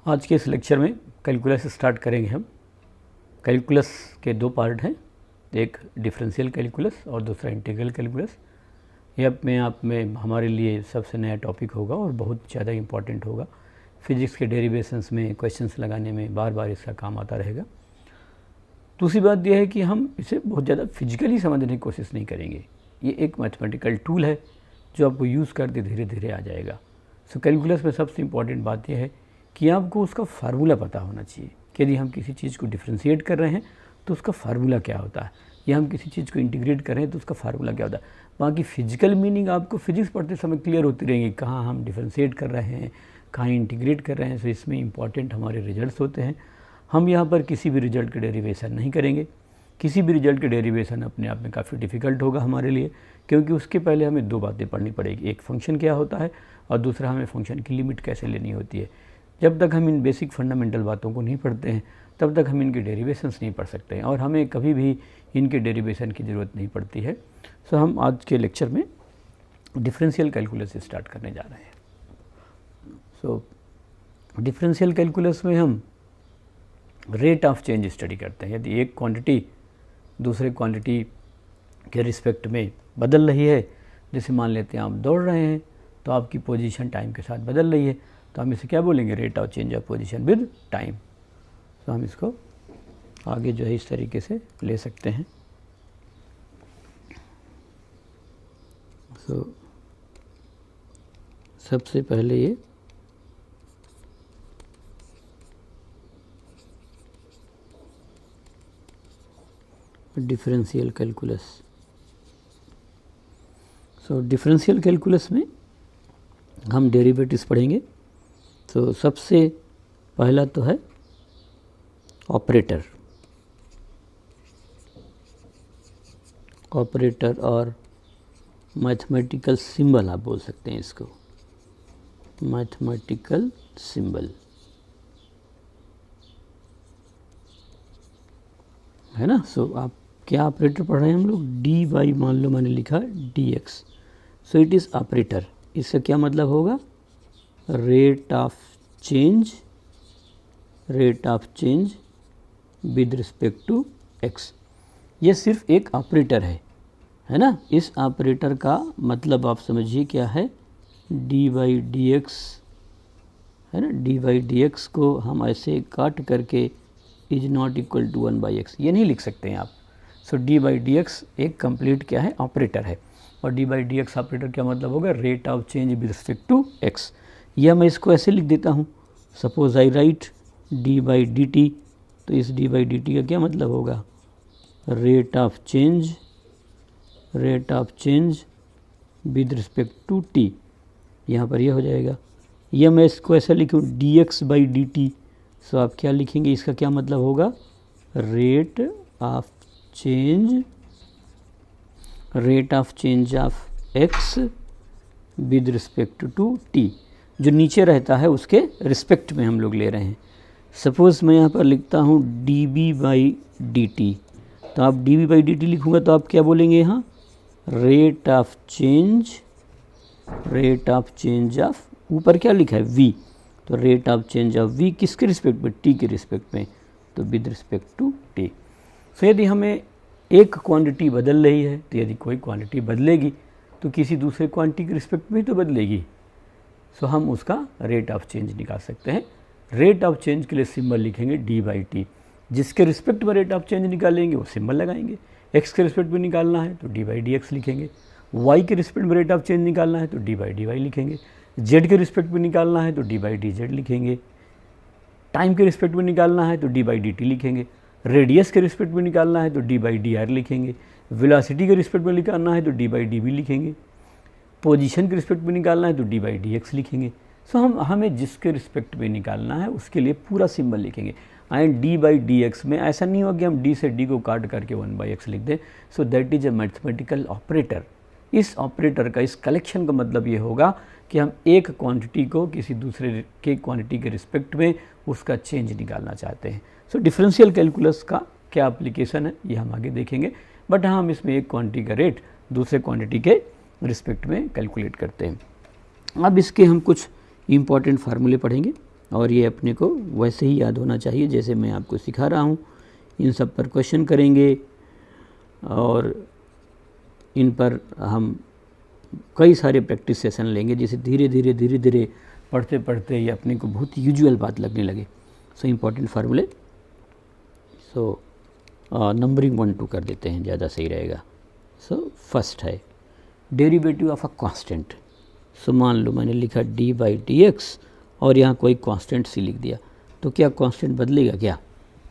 आज के इस लेक्चर में कैलकुलस स्टार्ट करेंगे हम। कैलकुलस के दो पार्ट हैं, एक डिफरेंशियल कैलकुलस और दूसरा इंटीग्रल कैलकुलस। ये अपने आप में हमारे लिए सबसे नया टॉपिक होगा और बहुत ज़्यादा इम्पॉर्टेंट होगा। फिजिक्स के डेरिवेशंस में क्वेश्चंस लगाने में बार बार इसका काम आता रहेगा। दूसरी बात यह है कि हम इसे बहुत ज़्यादा फिजिकली समझने की कोशिश नहीं करेंगे। ये एक मैथमेटिकल टूल है जो आपको यूज़ करते धीरे धीरे आ जाएगा। सो कैलकुलस में सबसे इम्पॉर्टेंट बात यह है कि आपको उसका फार्मूला पता होना चाहिए कि यदि हम किसी चीज़ को डिफ्रेंशिएट कर रहे हैं तो उसका फार्मूला क्या होता है, या हम किसी चीज़ को इंटीग्रेट कर रहे हैं तो उसका फार्मूला क्या होता है। बाकी फिजिकल मीनिंग आपको फिजिक्स पढ़ते समय क्लियर होती रहेंगी, कहाँ हम डिफ्रेंशिएट कर रहे हैं, कहाँ इंटीग्रेट कर रहे हैं। सो इसमें इंपॉर्टेंट हमारे रिजल्ट्स होते हैं। हम यहाँ पर किसी भी रिजल्ट के डेरिवेशन नहीं करेंगे। किसी भी रिजल्ट के डेरिवेशन अपने आप में काफ़ी डिफ़िकल्ट होगा हमारे लिए, क्योंकि उसके पहले हमें दो बातें पढ़नी पड़ेगी। एक फंक्शन क्या होता है और दूसरा हमें फंक्शन की लिमिट कैसे लेनी होती है। जब तक हम इन बेसिक फंडामेंटल बातों को नहीं पढ़ते हैं तब तक हम इनके डेरिवेशंस नहीं पढ़ सकते हैं और हमें कभी भी इनके डेरिवेशन की ज़रूरत नहीं पड़ती है। सो हम आज के लेक्चर में डिफरेंशियल कैलकुलस स्टार्ट करने जा रहे हैं। सो डिफरेंशियल कैलकुलस में हम रेट ऑफ चेंज स्टडी करते हैं। यदि एक क्वांटिटी दूसरे क्वांटिटी के रिस्पेक्ट में बदल रही है, जैसे मान लेते हैं आप दौड़ रहे हैं तो आपकी पोजीशन टाइम के साथ बदल रही है, तो हम इसे क्या बोलेंगे, rate of change of position with time. तो हम इसको आगे जो है इस तरीके से ले सकते हैं। तो सबसे पहले ये डिफरेंशियल कैलकुलस। सो डिफरेंशियल कैलकुलस में हम डेरिवेटिव्स पढ़ेंगे। तो सबसे पहला तो है ऑपरेटर। ऑपरेटर और मैथमेटिकल सिंबल आप बोल सकते हैं इसको, मैथमेटिकल सिंबल, है ना। सो आप क्या ऑपरेटर पढ़ रहे हैं हम लोग, डी वाई, मान लो मैंने लिखा d x. So it is operator. इसका क्या मतलब होगा, rate of change, rate of change with respect to x. ये सिर्फ एक ऑपरेटर है ना। इस ऑपरेटर का मतलब आप समझिए क्या है, डी वाई डी एक्स, है ना। डी वाई डी एक्स को हम ऐसे काट करके is not equal to 1/x ये नहीं लिख सकते हैं आप। So d by d x एक कंप्लीट क्या है, ऑपरेटर है। और d by d x operator क्या मतलब होगा, rate of change with respect to x. या मैं इसको ऐसे लिख देता हूँ, suppose I write d by d t, तो इस डी बाई डी टी का क्या मतलब होगा, rate of change, rate of change with respect to t. यहाँ पर यह हो जाएगा। या मैं इसको ऐसा लिखूँ d x by d t, so आप क्या लिखेंगे, इसका क्या मतलब होगा, rate of change, rate of change of x with respect to t. जो नीचे रहता है उसके रिस्पेक्ट में हम लोग ले रहे हैं। सपोज़ मैं यहाँ पर लिखता हूँ d v by d t, तो आप d v by d t लिखूँगा तो आप क्या बोलेंगे यहाँ, rate of change, rate of change of, ऊपर क्या लिखा है वी, तो rate of change of v किसके रिस्पेक्ट में, टी के रिस्पेक्ट में, तो with respect to t. So यदि हमें एक क्वांटिटी बदल रही है, तो यदि कोई क्वांटिटी बदलेगी तो किसी दूसरे क्वांटिटी के रिस्पेक्ट में तो बदलेगी। सो हम उसका रेट ऑफ चेंज निकाल सकते हैं। रेट ऑफ चेंज के लिए सिंबल लिखेंगे डी बाई टी। जिसके रिस्पेक्ट में रेट ऑफ चेंज निकालेंगे वो सिंबल लगाएंगे। एक्स के रिस्पेक्ट में निकालना है तो डी बाई डी एक्स लिखेंगे। वाई के रिस्पेक्ट में रेट ऑफ चेंज निकालना है तो डी बाई डी वाई लिखेंगे। जेड के रिस्पेक्ट में निकालना है तो डी बाई डी जेड लिखेंगे। टाइम के रिस्पेक्ट में निकालना है तो डी बाई डी टी लिखेंगे। रेडियस के रिस्पेक्ट में निकालना है तो डी बाई डी आर लिखेंगे। वेलोसिटी के रिस्पेक्ट में निकालना है तो डी बाई डी वी लिखेंगे। पोजीशन के रिस्पेक्ट में निकालना है तो डी बाई डी एक्स लिखेंगे। सो हमें जिसके रिस्पेक्ट में निकालना है उसके लिए पूरा सिंबल लिखेंगे। And D by d x में ऐसा नहीं होगा कि हम डी से डी को काट करके 1/x लिख दें। So that is a mathematical operator. इस ऑपरेटर का, इस कलेक्शन का मतलब ये होगा कि हम एक क्वांटिटी को किसी दूसरे के क्वांटिटी के रिस्पेक्ट में उसका चेंज निकालना चाहते हैं। सो डिफरेंशियल कैलकुलस का क्या एप्लीकेशन है ये हम आगे देखेंगे, बट हाँ हम इसमें एक क्वांटिटी का रेट दूसरे क्वांटिटी के रिस्पेक्ट में कैलकुलेट करते हैं। अब इसके हम कुछ इम्पॉर्टेंट फार्मूले पढ़ेंगे। और ये अपने को वैसे ही याद होना चाहिए जैसे मैं आपको सिखा रहा हूँ। इन सब पर क्वेश्चन करेंगे और इन पर हम कई सारे प्रैक्टिस सेशन लेंगे, जिसे धीरे धीरे पढ़ते पढ़ते ये अपने को बहुत यूजुअल बात लगने लगे। सो इम्पॉर्टेंट फार्मूले। सो नंबरिंग 1 2 कर देते हैं, ज़्यादा सही रहेगा। सो फर्स्ट है डेरिवेटिव ऑफ अ कांस्टेंट। सो मान लो मैंने लिखा d/dx और यहाँ कोई कांस्टेंट सी लिख दिया, तो क्या कांस्टेंट बदलेगा? क्या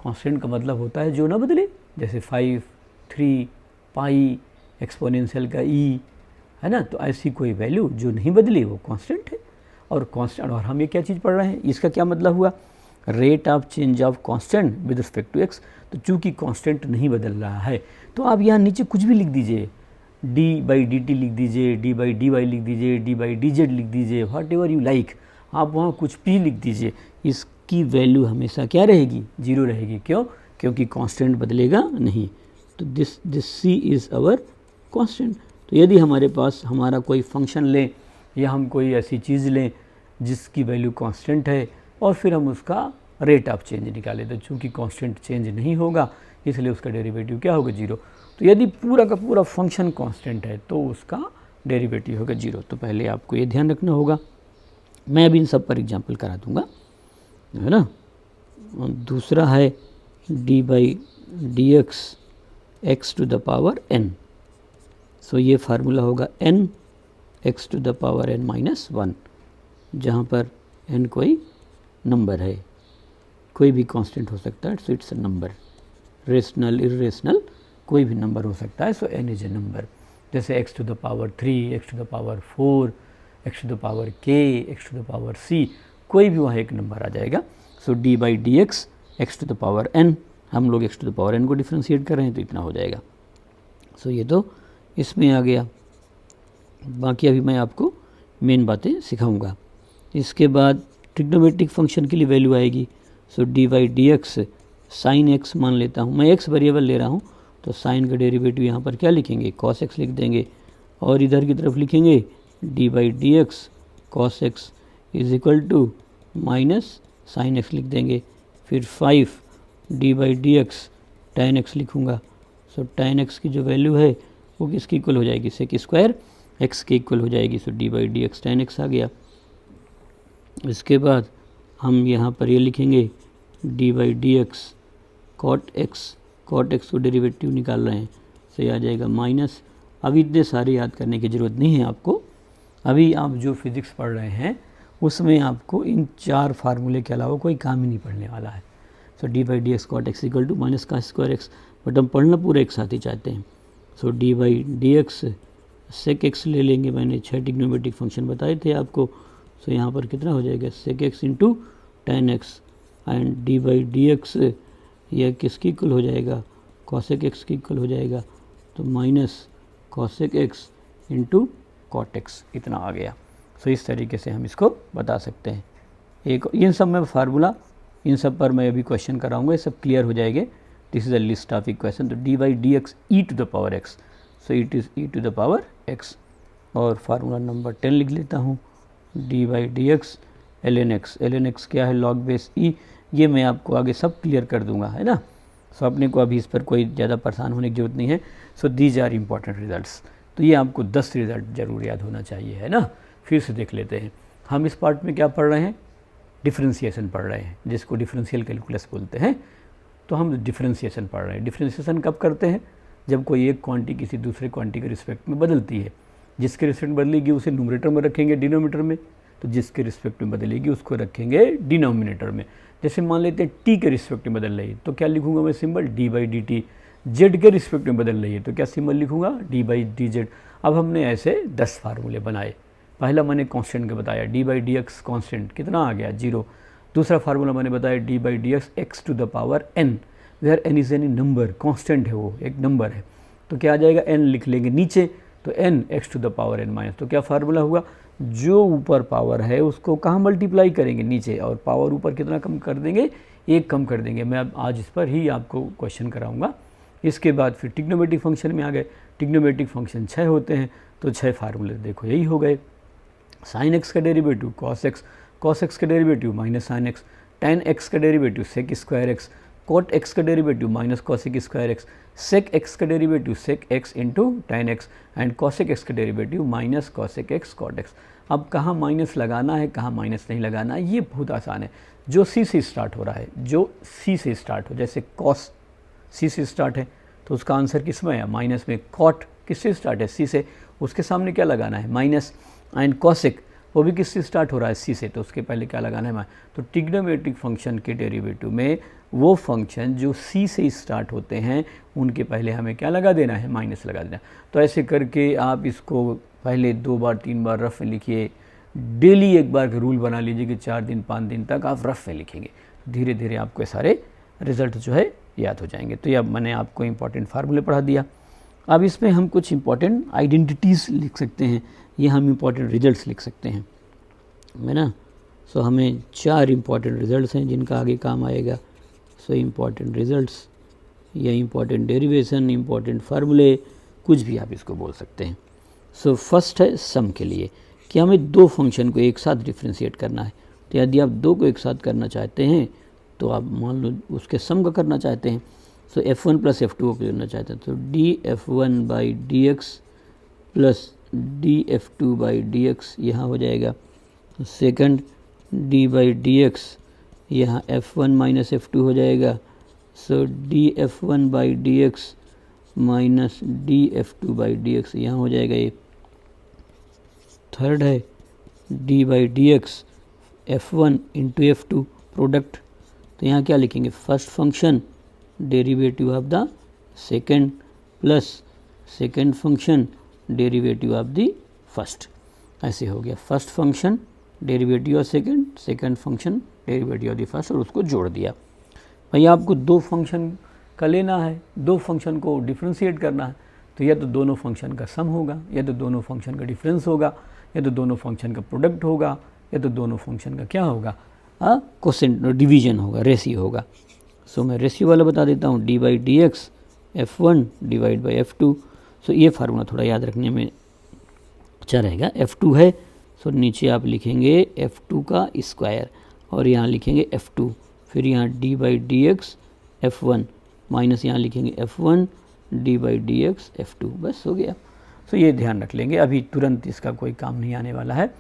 कांस्टेंट का मतलब होता है जो ना बदले, जैसे 5, 3, पाई, एक्सपोनेंशियल का e, है ना। तो ऐसी कोई वैल्यू जो नहीं बदली वो कांस्टेंट है। और कांस्टेंट, और हम ये क्या चीज़ पढ़ रहे हैं, इसका क्या मतलब हुआ? Rate of change of constant with respect to x। तो चूंकि कांस्टेंट नहीं बदल रहा है तो आप यहाँ नीचे कुछ भी लिख दीजिए, d/dt लिख दीजिए, d/dy लिख दीजिए, d/dz लिख दीजिए, व्हाट एवर यू लाइक, आप वहाँ कुछ भी लिख दीजिए। इसकी वैल्यू हमेशा क्या रहेगी? 0 रहेगी। क्यों? क्योंकि कांस्टेंट बदलेगा नहीं। तो this c is our constant. तो यदि हमारे पास हमारा कोई फंक्शन लें या हम कोई ऐसी चीज़ लें जिसकी वैल्यू कांस्टेंट है और फिर हम उसका रेट ऑफ चेंज निकालें, तो चूँकि कांस्टेंट चेंज नहीं होगा इसलिए उसका डेरिवेटिव क्या होगा? 0। तो यदि पूरा का पूरा फंक्शन कांस्टेंट है तो उसका डेरिवेटिव होगा 0। तो पहले आपको ये ध्यान रखना होगा। मैं अभी इन सब पर एग्जांपल करा दूंगा, है ना। और दूसरा है d/dx x to the power n। So ये फार्मूला होगा n x to the power n minus 1, जहाँ पर n कोई नंबर है, कोई भी कांस्टेंट हो सकता है। So it's a number, rational irrational कोई भी नंबर हो सकता है। So n is a number. जैसे x to the power 3, x to the power 4, x to the power k, x to the power c, कोई भी वहाँ एक नंबर आ जाएगा। So d/dx x to the power n, हम लोग x to the power n को differentiate कर रहे हैं तो इतना हो जाएगा। सो ये तो इसमें आ गया। बाकी अभी मैं आपको मेन बातें सिखाऊंगा। इसके बाद ट्रिग्नोमेट्रिक फंक्शन के लिए वैल्यू आएगी। सो d/dx साइन x मान लेता हूँ, मैं x वेरिएबल ले रहा हूँ, तो साइन का डेरिवेटिव यहाँ पर क्या लिखेंगे? cos x लिख देंगे। और इधर की तरफ लिखेंगे d/dx cos x is equal to minus sine x लिख देंगे। फिर 5 d/dx tan x लिखूँगा। सो tan x की जो वैल्यू है वो किसकी इक्वल हो जाएगी? sec स्क्वायर x के इक्वल हो जाएगी। सो d/dx tan x आ गया। इसके बाद हम यहाँ पर ये लिखेंगे d/dx cot x को डेरिवेटिव निकाल रहे हैं, तो ये आ जाएगा माइनस। अभी इतने सारे याद करने की ज़रूरत नहीं है आपको। अभी आप जो फिज़िक्स पढ़ रहे हैं उसमें आपको इन 4 फार्मूले के अलावा कोई काम ही नहीं पढ़ने वाला है। So d/dx cot x equal to minus का स्क्वायर x, बट हम पढ़ना पूरा एक साथ ही चाहते हैं। सो d/dx sec x ले लेंगे, मैंने 6 ट्रिग्नोमेट्रिक फंक्शन बताए थे आपको। सो यहाँ पर कितना हो जाएगा? sec x into tan x, and d/dx यह किसकी इक्वल हो जाएगा? cosec x की इक्वल हो जाएगा। तो minus cosec x into cot x, इतना आ गया। सो इस तरीके से हम इसको बता सकते हैं। एक इन सब में फार्मूला, इन सब पर मैं अभी क्वेश्चन कराऊंगा, ये सब क्लियर हो जाएंगे। This is a list of equation. तो d/dx e to the power x, so it is e to the power x। और फार्मूला नंबर 10 लिख लेता हूँ, d/dx ln x क्या है? log base e। ये मैं आपको आगे सब क्लियर कर दूंगा, है ना। सो अपने को अभी इस पर कोई ज़्यादा परेशान होने की जरूरत नहीं है। So these are important results. तो ये आपको 10 रिजल्ट जरूर याद होना चाहिए, है ना। फिर से देख लेते हैं। हम इस पार्ट में क्या पढ़ रहे हैं? डिफ्रेंशिएशन पढ़ रहे हैं, जिसको डिफरेंशियल कैलकुलस बोलते हैं। तो हम डिफ्रेंशिएशन पढ़ रहे हैं। डिफ्रेंशिएशन कब करते हैं? जब कोई एक क्वांटिटी किसी दूसरे क्वांटिटी के रिस्पेक्ट में बदलती है। जिसके रिस्पेक्ट में बदलेगी उसे न्यूमरेटर में रखेंगे, डिनोमिनेटर में। तो जिसके रिस्पेक्ट में बदलेगी उसको रखेंगे डिनोमिनेटर में। जैसे मान लेते हैं टी के रिस्पेक्ट में बदल रही है तो क्या लिखूंगा मैं सिंबल? d/dt। जेड के रिस्पेक्ट में बदल रही है तो क्या सिंबल लिखूंगा? d/dz। अब हमने ऐसे 10 फार्मूले बनाए। पहला मैंने कांस्टेंट का बताया, d/dx कांस्टेंट कितना आ गया? 0। दूसरा फार्मूला मैंने बताया d/dx x to the power n, where n is any number, constant है वो, एक नंबर है। तो क्या आ जाएगा? n लिख लेंगे नीचे, तो n x to the power n minus. तो क्या फार्मूला हुआ? जो ऊपर पावर है उसको कहाँ मल्टीप्लाई करेंगे? नीचे। और पावर ऊपर कितना कम कर देंगे? 1 कम कर देंगे। मैं अब आज इस पर ही आपको क्वेश्चन कराऊंगा। इसके बाद फिर ट्रिग्नोमेट्रिक फंक्शन में आ गए। ट्रिग्नोमेट्रिक फंक्शन 6 होते हैं, तो 6 फार्मूले देखो यही हो गए। साइन x का derivative cos x, cos x का derivative minus sine x, tan x का derivative sec square x, cot x का derivative minus cosec square x, sec x का derivative sec x into tan x and cosec x का derivative minus cosec x cot x. अब कहाँ minus लगाना है, कहाँ minus नहीं लगाना है, ये बहुत आसान है। जो सी से स्टार्ट हो रहा है, जो सी से स्टार्ट हो, जैसे कॉस सी से स्टार्ट है तो उसका आंसर किस में है, माइनस में। कॉट किससे स्टार्ट है, सी से, उसके सामने क्या लगाना है, माइनस। एंड कॉसिक वो भी किससे स्टार्ट हो रहा है, सी से, तो उसके पहले क्या लगाना है, तो ट्रिग्नोमेट्रिक फंक्शन के डेरिवेटिव में वो फंक्शन जो सी से स्टार्ट होते हैं उनके पहले हमें क्या लगा देना है, माइनस लगा देना। तो ऐसे करके आप इसको पहले 2 बार 3 बार रफ में लिखिए, डेली एक बार का रूल बना लीजिए कि 4 दिन 5 दिन तक आप रफ में लिखेंगे, धीरे धीरे आपको ये सारे रिजल्ट जो है याद हो जाएंगे। तो ये अब मैंने आपको इंपॉर्टेंट फार्मूले पढ़ा दिया। अब इसमें हम कुछ इंपॉर्टेंट आइडेंटिटीज़ लिख सकते हैं, ये हम इंपॉर्टेंट रिजल्ट्स लिख सकते हैं, है ना। सो हमें 4 इंपॉर्टेंट रिजल्ट्स हैं जिनका आगे काम आएगा। सो इंपॉर्टेंट रिजल्ट्स या इंपॉर्टेंट डेरिवेशन, इंपॉर्टेंट फार्मूले, कुछ भी आप इसको बोल सकते हैं। सो फर्स्ट है सम के लिए कि हमें 2 फंक्शन को एक साथ डिफ्रेंशिएट करना है। तो यदि आप 2 को एक साथ करना चाहते हैं तो आप मान लो उसके सम का करना चाहते हैं। सो f1 प्लस f2 को करना चाहते हैं तो df1 by d x plus df2 by d x यहाँ हो जाएगा। Second d by d x यहाँ f1 माइनस f2 हो जाएगा। सो df1 by d x minus df2 by d x यहाँ हो जाएगा। ये थर्ड है d by d x f1 into f2 product, तो यहाँ क्या लिखेंगे, first function derivative of the second plus second function derivative of the first. ऐसे हो गया, first function derivative of second, second function derivative of the first, और उसको जोड़ दिया। भाई आपको 2 फंक्शन का लेना है, 2 फंक्शन को डिफ्रेंशिएट करना है, तो या तो दोनों फंक्शन का सम होगा, या तो दोनों फंक्शन का डिफरेंस होगा, या तो दोनों फंक्शन का प्रोडक्ट होगा, या तो दोनों फंक्शन का क्या होगा, कोसेंट डिवीजन होगा, रेशियो होगा। सो मैं रेशियो वाला बता देता हूँ, d by d x f1 divide by f2। सो ये फार्मूला थोड़ा याद रखने में अच्छा रहेगा। f2 है, सो नीचे आप लिखेंगे f2 का स्क्वायर और यहाँ लिखेंगे f2, फिर यहाँ d by d x f1 minus यहाँ लिखेंगे f1 d by d x f2, बस हो गया। सो ये ध्यान रख लेंगे, अभी तुरंत इसका कोई काम नहीं आने वाला है।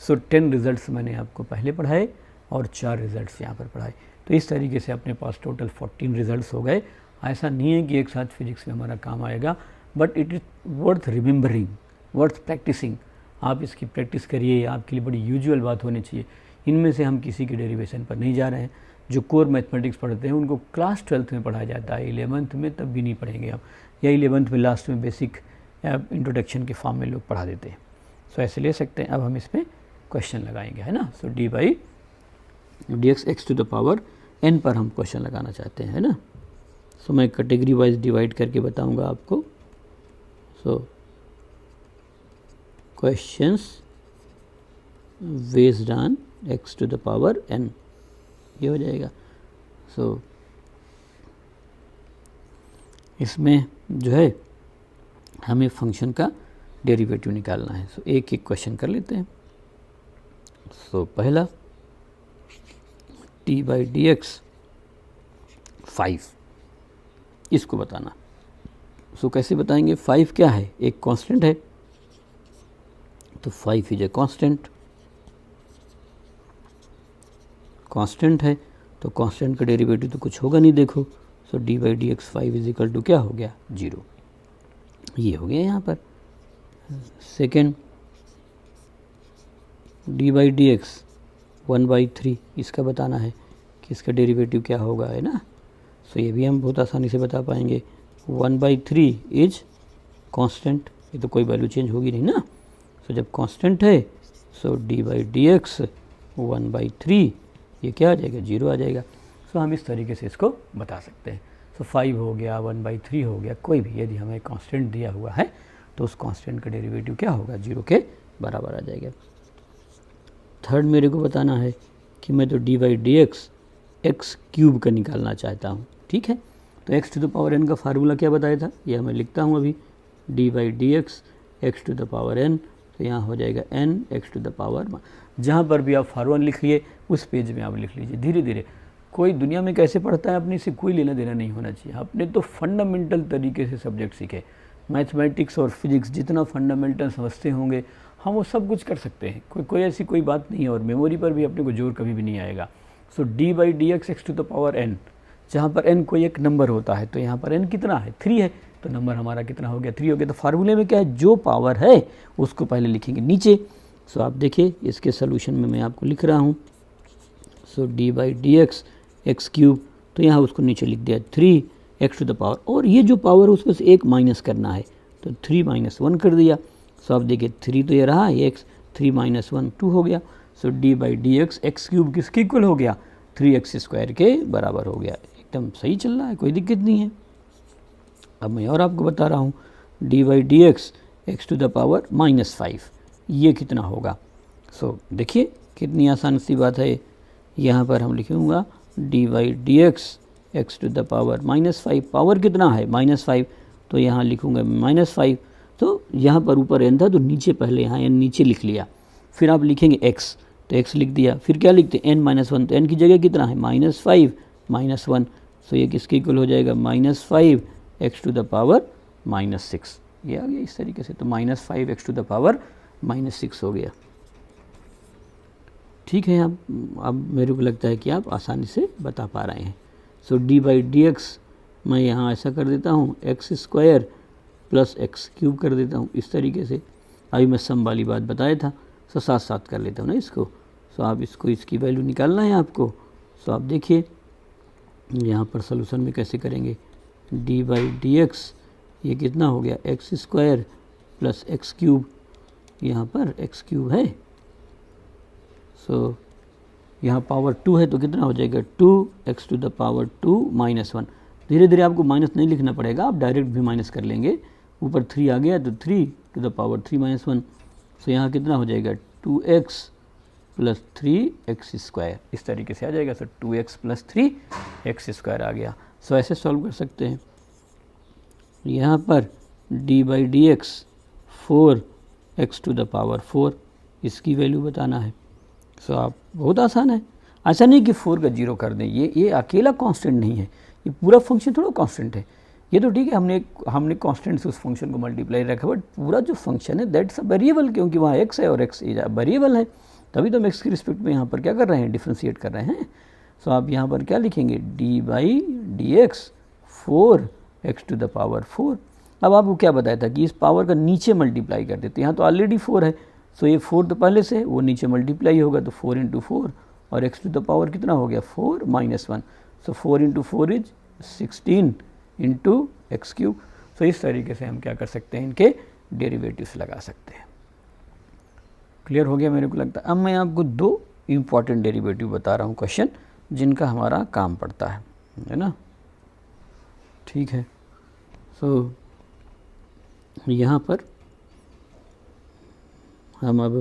सो 10 रिजल्ट्स मैंने आपको पहले पढ़ाए और 4 रिजल्ट्स यहाँ पर पढ़ाए, तो इस तरीके से अपने पास टोटल 14 रिजल्ट्स हो गए। ऐसा नहीं है कि एक साथ फिजिक्स में हमारा काम आएगा, but it is worth remembering, worth practising. आप इसकी प्रैक्टिस करिए, आपके लिए बड़ी यूजुअल बात होनी चाहिए। इनमें से हम किसी के डेरिवेशन पर नहीं जा रहे हैं। जो कोर मैथमेटिक्स पढ़ते हैं उनको क्लास 12th में पढ़ाया जाता है, 11th में तब भी नहीं पढ़ेंगे आप, या 11th में लास्ट में बेसिक इंट्रोडक्शन के फॉर्म में लोग पढ़ा देते हैं। सो ऐसे ले सकते हैं। अब हम इसमें क्वेश्चन लगाएंगे, है ना। So d by d x x to the power n पर हम क्वेश्चन लगाना चाहते हैं, है ना। सो मैं कैटेगरी वाइज डिवाइड करके बताऊंगा आपको। So questions based on x to the power n, ये हो जाएगा। सो इसमें जो है हमें फंक्शन का डेरिवेटिव निकालना है। सो एक एक क्वेश्चन कर लेते हैं। सो पहला t बाई डी एक्स 5, इसको बताना। सो कैसे बताएंगे, 5 क्या है, एक कांस्टेंट है, तो 5 इज ए कांस्टेंट, कांस्टेंट है तो कांस्टेंट का डेरिवेटिव तो कुछ होगा नहीं, देखो। So d by d x 5 is equal to क्या हो गया, 0, ये हो गया यहाँ पर। Second d by d x 1/3, इसका बताना है कि इसका डेरिवेटिव क्या होगा, है ना। सो ये भी हम बहुत आसानी से बता पाएंगे। 1/3 इज कांस्टेंट, ये तो कोई वैल्यू चेंज होगी नहीं ना। सो जब कांस्टेंट है so d by d x 1/3 ये क्या आ जाएगा, 0 आ जाएगा। सो हम इस तरीके से इसको बता सकते हैं। सो 5 हो गया, 1/3 हो गया, कोई भी यदि हमें कांस्टेंट दिया हुआ है तो उस कांस्टेंट का डेरिवेटिव क्या होगा, 0 के बराबर आ जाएगा। थर्ड मेरे को बताना है कि मैं तो d by d x x cube का निकालना चाहता हूँ, ठीक है। तो x to the power n का फार्मूला क्या बताया था, यह मैं लिखता हूँ अभी, d by d x x to the power n, तो यहाँ हो जाएगा n x to the power, जहाँ पर भी आप फॉर 1 लिखिए उस पेज में आप लिख लीजिए धीरे धीरे। कोई दुनिया में कैसे पढ़ता है अपने से कोई लेना देना नहीं होना चाहिए। आपने तो फंडामेंटल तरीके से सब्जेक्ट सीखे, मैथमेटिक्स और फिजिक्स जितना फंडामेंटल समझते होंगे हम वो सब कुछ कर सकते हैं, कोई ऐसी कोई बात नहीं है। और मेमोरी पर भी अपने को जोर कभी भी नहीं आएगा। So d by d x x to the power n, जहाँ पर n कोई एक नंबर होता है तो यहाँ पर n कितना है 3 है, तो नंबर हमारा कितना हो गया 3 हो गया। तो फार्मूले में क्या है, जो पावर है उसको पहले लिखेंगे नीचे। सो आप देखिए इसके सोल्यूशन में मैं आपको लिख रहा हूँ। So d by d x x cube, तो यहाँ उसको नीचे लिख दिया 3 एक्स टू द पावर, और ये जो पावर उसमें से एक माइनस करना है तो 3 - 1 कर दिया। सो आप देखिए 3 तो ये रहा, ये एक्स 3 - 1 2 हो गया। So d by d x x cube किसके इक्वल हो गया, 3x² के बराबर हो गया। एकदम सही चल रहा है, कोई दिक्कत नहीं है। अब मैं और आपको बता रहा हूँ, d by d x x to the power -5 ये कितना होगा। सो देखिए कितनी आसान सी बात है। यहाँ पर हम लिखूँगा d by d x x to the power -5, power कितना है -5, तो यहाँ लिखूँगा -5। तो यहाँ पर ऊपर n था तो नीचे पहले यहाँ n नीचे लिख लिया, फिर आप लिखेंगे x, तो x लिख दिया, फिर क्या लिखते हैं n - 1, तो n की जगह कितना है -5 - 1, सो ये किसके इक्वल हो जाएगा -5 x टू द पावर -6, ये आ गया इस तरीके से। तो -5 x टू द पावर -6 हो गया। ठीक है, अब मेरे को लगता है कि आप आसानी से बता पा रहे हैं। सो डी बाई डी एक्स मैं यहाँ ऐसा कर देता हूँ x² + x³ कर देता हूँ इस तरीके से। अभी मैं सम वाली बात बताया था, सो साथ साथ कर लेता हूँ ना इसको। सो आप इसको इसकी वैल्यू निकालना है आपको। सो आप देखिए यहाँ पर सोल्यूशन में कैसे करेंगे, डी बाई डी एक्स ये कितना हो गया x² + x³, यहाँ पर x³ है। सो यहाँ पावर 2 है तो कितना हो जाएगा 2x टू द पावर 2 - 1। धीरे धीरे आपको माइनस नहीं लिखना पड़ेगा, आप डायरेक्ट भी माइनस कर लेंगे। ऊपर 3 आ गया तो 3 टू द पावर 3 - 1। सो यहाँ कितना हो जाएगा 2x + 3x², इस तरीके से आ जाएगा। सो 2x + 3x² आ गया। सो ऐसे सॉल्व कर सकते हैं। यहाँ पर d by d x 4x to the power 4 इसकी वैल्यू बताना है। सो आप बहुत आसान है, ऐसा नहीं कि 4 का 0 कर दें, ये अकेला कांस्टेंट नहीं है, ये पूरा फंक्शन थोड़ा कांस्टेंट है। ये तो ठीक है हमने कांस्टेंट से उस फंक्शन को मल्टीप्लाई रखा, बट पूरा जो फंक्शन है दैट्स अ वेरिएबल, क्योंकि वहाँ x है और x वेरिएबल है, तभी तो हम x की रिस्पेक्ट में यहाँ पर क्या कर रहे हैं, डिफ्रेंशिएट कर रहे हैं। सो आप यहाँ पर क्या लिखेंगे d by d x 4x to the power 4। अब आपको क्या बताया था कि इस पावर का नीचे मल्टीप्लाई कर देते, यहाँ तो ऑलरेडी 4 है। सो ये 4 तो पहले से वो नीचे मल्टीप्लाई होगा, तो 4 × 4 और x टू द पावर कितना हो गया 4 - 1। सो 4 × 4 इज 16 × x³। सो इस तरीके से हम क्या कर सकते हैं, इनके डेरिवेटिव्स लगा सकते हैं। क्लियर हो गया मेरे को लगता है। अब मैं आपको 2 इम्पॉर्टेंट डेरिवेटिव बता रहा हूँ क्वेश्चन, जिनका हमारा काम पड़ता है ना। ठीक है, सो यहाँ पर हम अब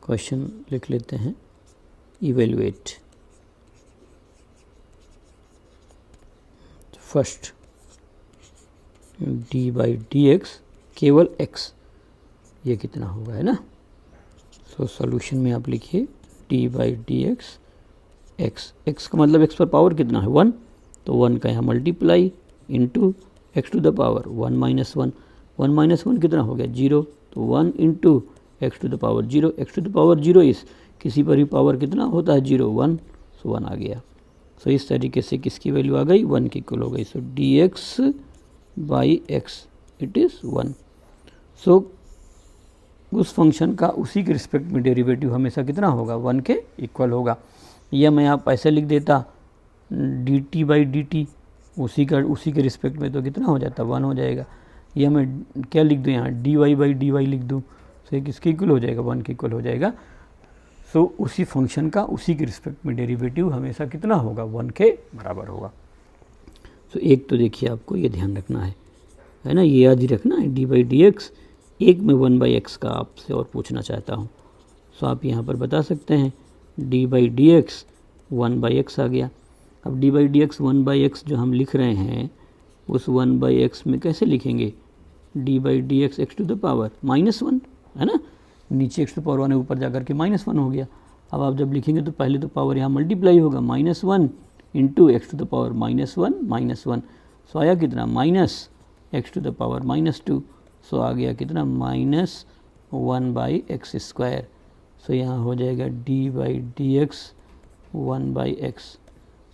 क्वेश्चन लिख लेते हैं, evaluate. First D by d x केवल x, ये कितना होगा है ना। सो सॉल्यूशन में आप लिखिए D by d x x का मतलब x पर पावर कितना है 1, तो 1 का यहाँ multiply into x to the power 1 - 1, 1 - 1 कितना हो गया 0, तो 1 × x to the power 0, x to the power 0 इस किसी पर भी पावर कितना होता है 0 1, सो 1 आ गया। सो इस तरीके से किसकी वैल्यू आ गई 1 की इक्वल हो गई। So d x by x it is 1। So उस फंक्शन का उसी के रिस्पेक्ट में डेरिवेटिव हमेशा कितना होगा 1 के इक्वल होगा। या मैं आप ऐसे लिख देता D t by d T, उसी के रिस्पेक्ट में तो कितना हो जाता 1 हो जाएगा। या मैं क्या लिख दूँ यहाँ d y by d y लिख दूँ, सो किसके इक्वल हो जाएगा 1 के इक्वल हो जाएगा। सो उसी फंक्शन का उसी के रिस्पेक्ट में डेरिवेटिव हमेशा कितना होगा 1 के बराबर होगा। सो एक तो देखिए आपको ये ध्यान रखना है ना, ये याद ही रखना है डी बाई डी एक्स। एक में 1/x का आपसे और पूछना चाहता हूँ। सो आप यहाँ पर बता सकते हैं d by d x 1/x आ गया। अब D by d x 1/x जो हम लिख रहे हैं उस 1/x में कैसे लिखेंगे d by d x x to the power -1 है ना। नीचे x⁻1 है, ऊपर जाकर के -1 हो गया। अब आप जब लिखेंगे तो पहले तो पावर यहाँ मल्टीप्लाई होगा, -1 इंटू x⁻1 -1, सो आया कितना -x⁻2, सो आ गया कितना -1/x²। सो यहाँ हो जाएगा d/dx 1/x,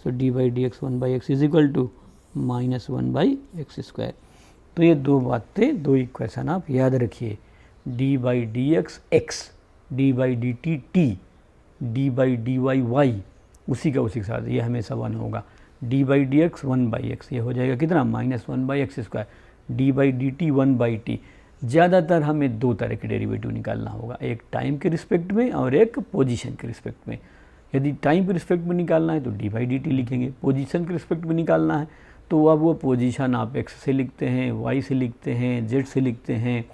so d/dx 1/x is equal to -1/x²। तो ये दो बातें, दो इक्वेशन आप याद रखिए, d/dx x, d/dt t, d/dy y, उसी का उसी के साथ ये हमेशा 1 होगा। d/dx 1/x, ये हो जाएगा कितना -1/x², d/dt 1/t। ज़्यादातर हमें दो तरह के डेरिवेटिव निकालना होगा, एक टाइम के रिस्पेक्ट में और एक पोजीशन के रिस्पेक्ट में। यदि टाइम के रिस्पेक्ट में निकालना है तो d/dt लिखेंगे, पोजीशन के रिस्पेक्ट में निकालना है तो अब वो पोजीशन आप x से लिखते हैं, y से लिखते हैं, z से लिखते हैं,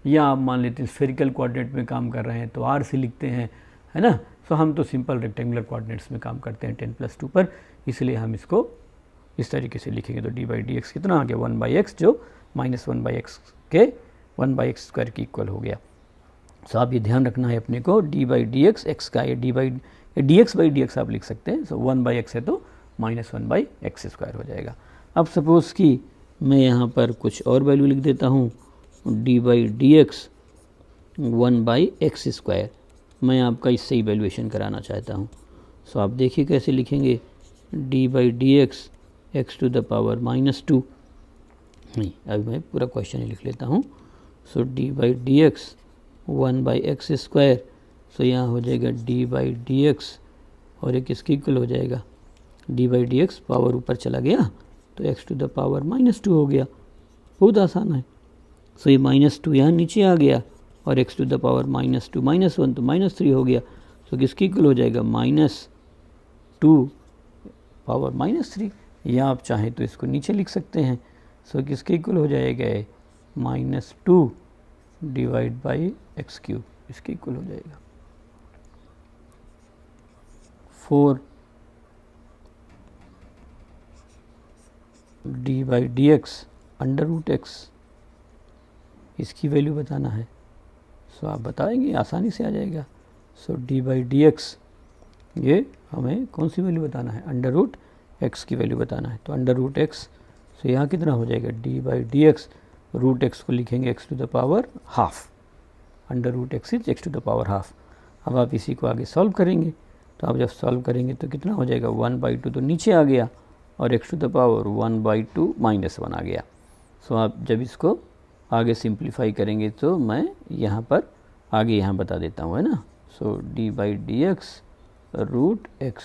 या आप मान लेते हैं स्फेरिकल कोऑर्डिनेट में काम कर रहे हैं तो r से लिखते हैं, है ना। सो हम तो सिंपल रेक्टेंगुलर कोऑर्डिनेट्स में काम करते हैं 10+2 पर, इसलिए हम इसको इस तरीके से लिखेंगे। तो d/dx कितना आ गया 1/x, जो -1/x के 1/x² की इक्वल हो गया। सो आप ये ध्यान रखना है अपने को, d/dx x का ये dx/dx आप लिख सकते हैं। सो 1/x है तो -1/x² हो जाएगा। अब सपोज़ कि मैं यहाँ पर कुछ और वैल्यू लिख देता हूँ, d/dx 1/x², मैं आपका इससे इवैल्यूएशन कराना चाहता हूँ। सो आप देखिए कैसे लिखेंगे, d/dx x⁻2, नहीं अभी मैं पूरा क्वेश्चन ही लिख लेता हूँ। सो d/dx 1/x², सो यहाँ हो जाएगा d/dx और एक इसकी इक्वल हो जाएगा d/dx, पावर ऊपर चला गया तो x⁻2 हो गया, बहुत आसान है। सो ये -2 यहाँ नीचे आ गया और x⁻2 -1 तो -3 हो गया। सो किसकी इक्वल हो जाएगा -2⁻3, या आप चाहें तो इसको नीचे लिख सकते हैं। सो किसके इक्वल हो जाएगा -2 / x³, इसके इक्वल हो जाएगा 4 d/dx √x, इसकी वैल्यू बताना है। सो आप बताएंगे, आसानी से आ जाएगा। सो d/dx ये हमें कौन सी वैल्यू बताना है, √x की वैल्यू बताना है। तो √x, सो यहाँ कितना हो जाएगा d/dx, √x को लिखेंगे x⁻½ √x इज x⁻½ अब आप इसी को आगे सॉल्व करेंगे, तो आप जब सॉल्व करेंगे तो कितना हो जाएगा 1/2 तो नीचे आ गया और x⁻1/2 -1 आ गया। सो आप जब इसको आगे सिंप्लीफाई करेंगे तो मैं यहाँ पर आगे यहाँ बता देता हूँ, है ना। सो d/dx √x,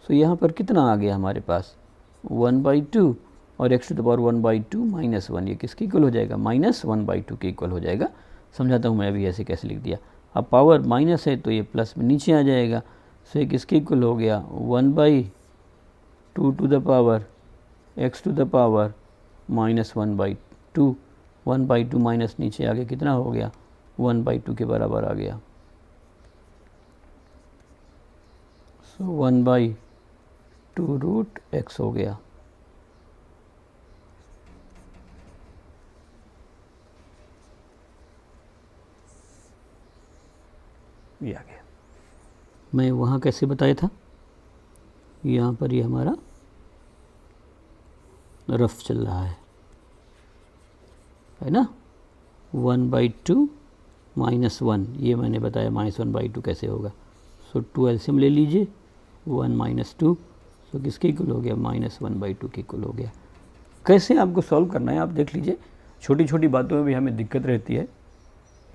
सो यहाँ पर कितना आ गया हमारे पास 1/2 और x⁻1/2 -1, ये किसकी इक्वल हो जाएगा -1/2 के इक्वल हो जाएगा। समझाता हूँ मैं अभी ऐसे कैसे लिख दिया। अब पावर माइनस है तो ये प्लस में नीचे आ जाएगा। सो ये किसके इक्वल हो गया 1/2 to the power x⁻1/2, 1/2 minus नीचे आगे कितना हो गया 1/2 के बराबर आ गया। सो 1/2 √x हो गया। ये आ गया। मैं वहाँ कैसे बताया था, यहाँ पर ये हमारा रफ चल रहा है ना। 1/2 -1, ये मैंने बताया -1/2 कैसे होगा। सो 2 एलसीएम ले लीजिए, 1 - 2, सो किसके इक्वल हो गया -1/2 के इक्वल हो गया। कैसे आपको सॉल्व करना है आप देख लीजिए। छोटी छोटी बातों में भी हमें दिक्कत रहती है।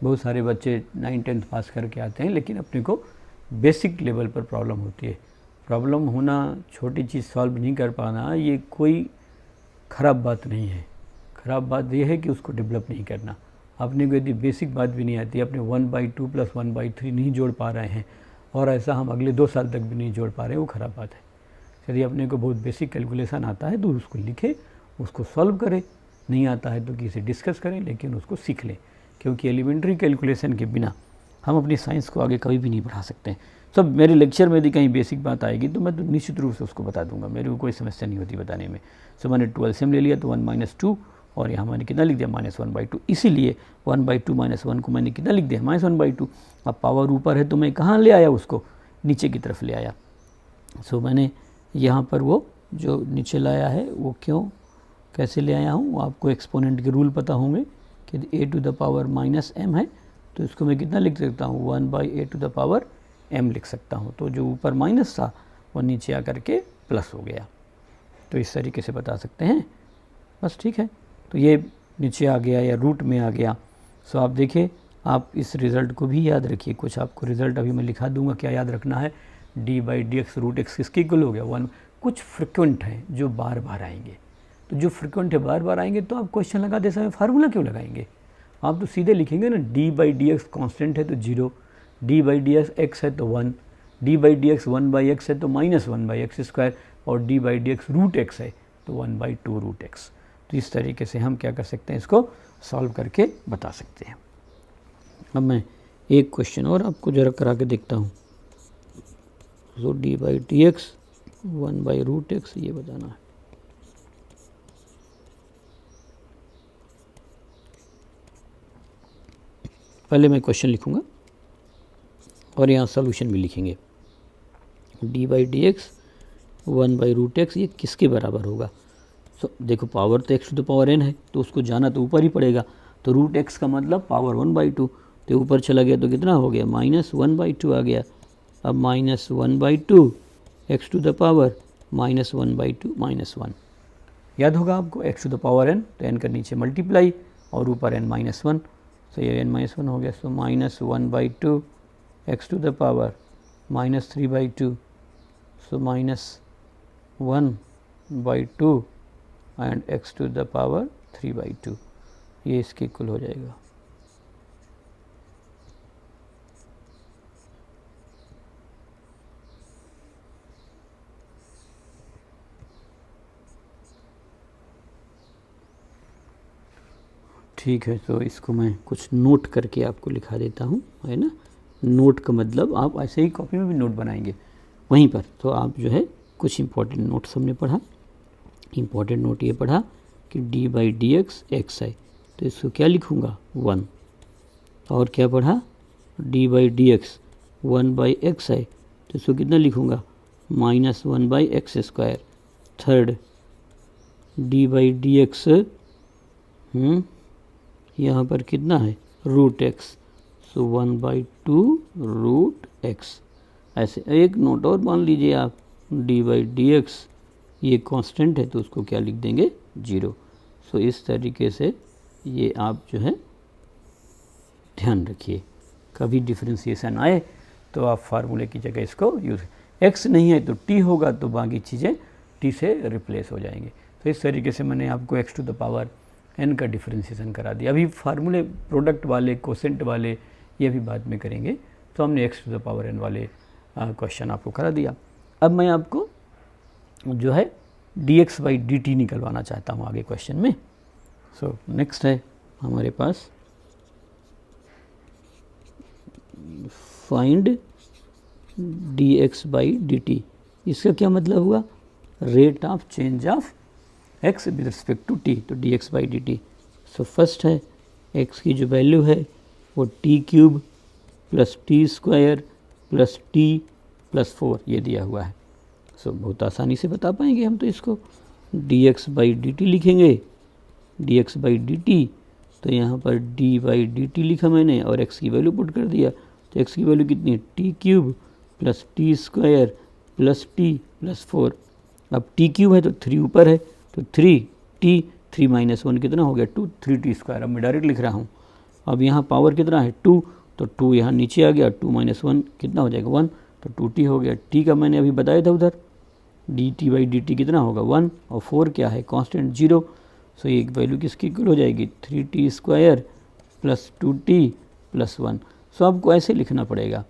बहुत सारे बच्चे 9th-10th पास करके आते हैं, लेकिन अपने को बेसिक लेवल पर प्रॉब्लम होती है। प्रॉब्लम होना, छोटी चीज़ सॉल्व नहीं कर पाना, ये कोई ख़राब बात नहीं है। ख़राब बात यह है कि उसको डेवलप नहीं करना। अपने को यदि बेसिक बात भी नहीं आती, अपने 1/2 + 1/3 नहीं जोड़ पा रहे हैं और ऐसा हम अगले 2 साल तक भी नहीं जोड़ पा रहे हैं, वो ख़राब बात है। यदि अपने को बहुत बेसिक कैलकुलेशन आता है तो उसको लिखें, उसको सॉल्व करें। नहीं आता है तो किसी डिस्कस करें, लेकिन उसको सीख लें, क्योंकि एलिमेंट्री कैलकुलेशन के बिना हम अपनी साइंस को आगे कभी भी नहीं बढ़ा सकते हैं। सब मेरे लेक्चर में यदि कहीं बेसिक बात आएगी तो मैं तो निश्चित रूप से उसको बता दूंगा, मेरे को कोई समस्या नहीं होती बताने में। सो मैंने 2 एलसीएम ले लिया तो 1 - 2 और यहाँ मैंने कितना लिख दिया -1/2, इसीलिए 1/2 -1 को मैंने कितना लिख दिया -1/2। अब पावर ऊपर है तो मैं कहाँ ले आया, उसको नीचे की तरफ ले आया। सो मैंने यहाँ पर वो जो नीचे लाया है वो कैसे ले आया हूँ, आपको एक्सपोनेंट के रूल पता होंगे कि a⁻m है तो इसको मैं कितना लिख सकता हूँ 1/a⁻m लिख सकता हूँ। तो जो ऊपर माइनस था वो नीचे आकर के प्लस हो गया। तो इस तरीके से बता सकते हैं, बस ठीक है। तो ये नीचे आ गया या रूट में आ गया। सो आप देखिए, आप इस रिज़ल्ट को भी याद रखिए। कुछ आपको रिज़ल्ट अभी मैं लिखा दूंगा, क्या याद रखना है, d/dx √x किसके इक्वल हो गया 1। कुछ फ्रिक्वेंट हैं जो बार बार आएंगे, तो जो फ्रिक्वेंट है बार बार आएंगे तो आप क्वेश्चन लगाते समय फार्मूला क्यों लगाएंगे, आप तो सीधे लिखेंगे ना d/dx कांस्टेंट है तो 0, d/dx x है तो 1, d/dx 1/x है तो -1/x², और d/dx √x है तो 1/2 √x। तो इस तरीके से हम क्या कर सकते हैं, इसको सॉल्व करके बता सकते हैं। अब मैं एक क्वेश्चन और आपको जरा करा के देखता हूँ। तो d/dx 1/√x ये बताना है। पहले मैं क्वेश्चन लिखूँगा और यहाँ सॉल्यूशन भी लिखेंगे। d/dx 1/√x ये किसके बराबर होगा। सो देखो, पावर तो x⁴n है तो उसको जाना तो ऊपर ही पड़ेगा, तो √x का मतलब पावर 1/2, तो ऊपर चला गया तो कितना हो गया -1/2 आ गया। अब -1/2 x⁴ -1/2 -1 याद होगा आपको, x⁴n तो n का नीचे मल्टीप्लाई और ऊपर n -1, तो ये n-1 हो गया। सो -1/2 x⁴ -3/2, सो -1/2 एंड x⁴ 3/2, ये इसके इक्वल हो जाएगा। ठीक है, तो इसको मैं कुछ नोट करके आपको लिखा देता हूँ, है ना। नोट का मतलब आप ऐसे ही कॉपी में भी नोट बनाएंगे वहीं पर। तो आप जो है कुछ इम्पोर्टेंट नोट्स हमने पढ़ा। इम्पोर्टेंट नोट ये पढ़ा कि d/dx x है तो इसको क्या लिखूँगा 1, और क्या पढ़ा d/dx 1/x है तो इसको कितना लिखूँगा -1/x²। थर्ड d/dx यहाँ पर कितना है √x, सो 1/2 √x। ऐसे एक नोट और मान लीजिए आप, d/dx ये कांस्टेंट है तो उसको क्या लिख देंगे 0। सो इस तरीके से ये आप जो है ध्यान रखिए, कभी डिफ्रेंशिएशन आए तो आप फार्मूले की जगह इसको यूज़, x नहीं है तो t होगा तो बाकी चीज़ें t से रिप्लेस हो जाएंगे। तो इस तरीके से मैंने आपको x⁴n का डिफ्रेंशिएशन करा दिया। अभी फार्मूले प्रोडक्ट वाले, कोसेंट वाले ये भी बाद में करेंगे। तो हमने x⁴n वाले क्वेश्चन आपको करा दिया। अब मैं आपको जो है dx/dt निकलवाना चाहता हूँ आगे क्वेश्चन में। सो नेक्स्ट है हमारे पास फाइंड dx/dt। इसका क्या मतलब हुआ, rate of change of x with respect to t, तो dx/dt। सो फर्स्ट है x की जो वैल्यू है वो t³ + t² + t + 4 ये दिया हुआ है। सो बहुत आसानी से बता पाएंगे हम तो इसको, dx/dt लिखेंगे। dx/dt तो यहाँ पर d/dt लिखा मैंने और x की वैल्यू पुट कर दिया, तो x की वैल्यू कितनी है t³ + t² + t + 4। अब t³ है तो 3 ऊपर है तो 3t, 3 - 1 कितना हो गया 2, 3t²। अब मैं डायरेक्ट लिख रहा हूँ। अब यहाँ पावर कितना है 2, तो 2 यहाँ नीचे आ गया, 2 - 1 कितना हो जाएगा 1, तो 2t हो गया। t का मैंने अभी बताया था उधर, dt/dt कितना होगा 1, और 4 क्या है कांस्टेंट 0। सो ये वैल्यू किसकी इक्वल हो जाएगी 3t² + 2t + 1। सो आपको ऐसे लिखना पड़ेगा।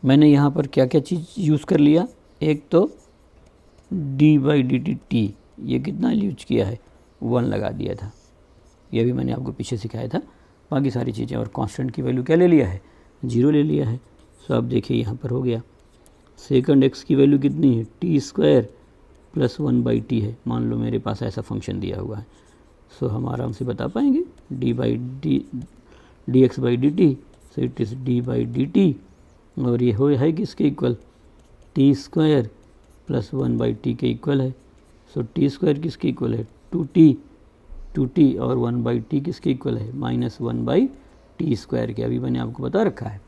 मैंने यहाँ पर क्या क्या चीज़ यूज़ कर लिया, एक तो d/dt t, ये कितना यूज किया है 1 लगा दिया था, ये भी मैंने आपको पीछे सिखाया था। बाकी सारी चीज़ें, और कांस्टेंट की वैल्यू क्या ले लिया है 0 ले लिया है। सो आप देखिए यहाँ पर हो गया। सेकंड x की वैल्यू कितनी है t² + 1/t है, मान लो मेरे पास ऐसा फंक्शन दिया हुआ है। सो हम आराम से बता पाएंगे D x by d t, so it is D by d T, और ये है किसके equal, T square plus 1 by T के इक्वल है। सो टी स्क्वायर किसके इक्वल है, 2t, और 1 बाई टी किसके इक्वल है, -1 बाई टी स्क्वायर के। अभी मैंने आपको बता रखा है,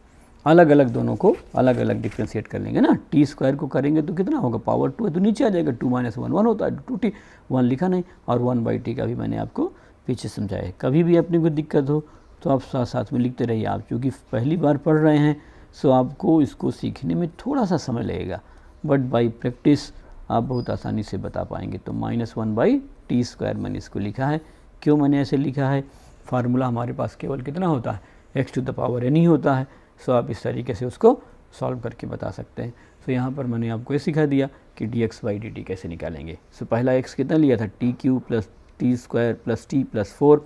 अलग अलग दोनों को अलग अलग डिफ्रेंशिएट कर लेंगे ना। टी स्क्वायर को करेंगे तो कितना होगा, पावर 2 है तो नीचे आ जाएगा, 2 - 1 1 होता है, 2t, 1 लिखा नहीं, और 1 बाई टी का भी मैंने आपको पीछे समझाया। कभी भी अपने को दिक्कत हो तो आप साथ साथ में लिखते रहिए। आप चूँकि पहली बार पढ़ रहे हैं सो आपको इसको सीखने में थोड़ा सा समय लगेगा, बट बाई प्रैक्टिस आप बहुत आसानी से बता पाएंगे। तो -1 बाई टी स्क्वायर मैंने इसको लिखा है। क्यों मैंने ऐसे लिखा है, फार्मूला हमारे पास केवल कितना होता है, x to the power n ही होता है। सो आप इस तरीके से उसको सॉल्व करके बता सकते हैं। सो यहाँ पर मैंने आपको ये सिखा दिया कि dx बाई dt कैसे निकालेंगे। सो पहला x कितना लिया था, T Q plus T square plus T plus 4,